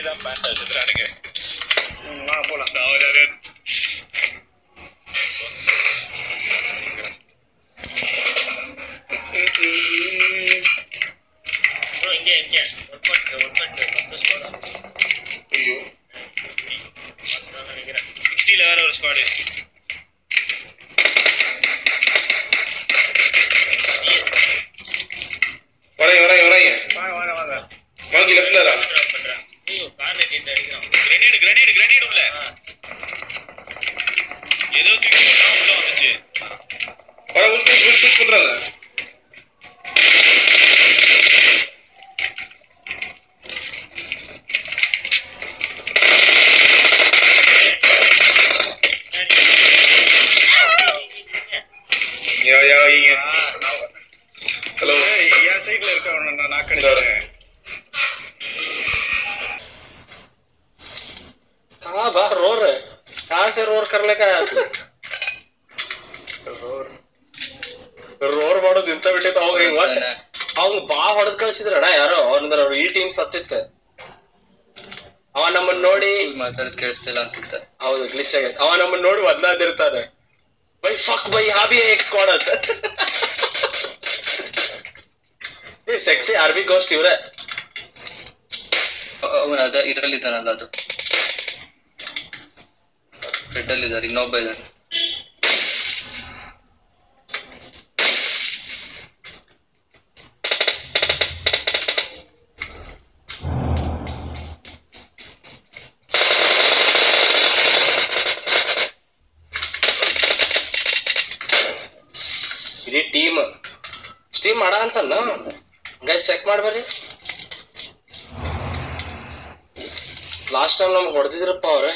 தான் பேண்ட் வச்சுக்கிறானுங்க. வா போலாம். இங்க ஒர்க் ஐயோ நினைக்கிறேன். 60ல வேற ஒரு ஸ்குவாடு. வரைங்க வாங்க வாங்கி லெஃப்ட்ல தான் பண்றேன். ஐயோ கார் நெட்டிட்டு அடிக்கிறான். கிரனேட் உள்ள ஏதோ தூக்கி போட்டா உள்ள வந்துச்சு. வர புஷ் பண்றாங்க. हेलो यार साइकिल இருக்க நான் நாக் அடிச்சறேன். कहां बा रोर है? कहां से रोर करने का है तू? ರೋರ್ ಮಾಡೋದು ಇಂತ ಬಿಟ್ಟಿತ್ತು ಅವಾಗ ಹಿಂಗ ಒಟ್ಟ ಅವ್ನು ಬಾ ಹೊಡೆದ್ ಕಳ್ಸಿದ್ರಣ ಯಾರೋ ಅವ್ರಂದ್ರ ಅವ್ರು ಈ ಟೀಮ್ ಸತ್ತಿತ್ತು. ಅವ ನಮ್ಮನ್ನ ನೋಡಿ ಮಾತಾಡೋದು ಕೇಳಿಸ್ತಿಲ್ಲ ಅನ್ಸುತ್ತೆ. ಹೌದು ಗ್ಲಿಚ್ ಆಗೈತೆ. ಅವ ನಮ್ಮನ್ನ ನೋಡಿ ಒದ್ನಾದಿರ್ತಾನೆ, ಬೈ ಫಕ್ ಬೈ ಹಾಬಿ ಎಕ್ಸ್ ಸ್ಕ್ವಾಡ್ ಅಂತ. ಏ ಸೆಕ್ಸಿ ಆರ್ಬಿ ಗೋಸ್ಟ್ ಇವ್ರೆ. ಅವನು ಅದ ಇದರಲ್ಲಿ ಇದ್ದಾನಲ್ಲ, ಅದು ರೆಡ್ ಅಲ್ಲಿ ಇದ್ದಾರೆ, ಇನ್ನೊಬ್ಬ ಇದ್ದಾನೆ. ಇಡೀ ಟೀಮ್ ಸ್ಟೀಮ್ ಮಾಡ ಅಂತಲ್ಲ ಗೈಸ್, ಚೆಕ್ ಮಾಡ್ಬರ್ರಿ. ಲಾಸ್ಟ್ ಟೈಮ್ ನಮ್ಗೆ ಹೊಡೆದಿದ್ರಪ್ಪ ಅವ್ರೆ.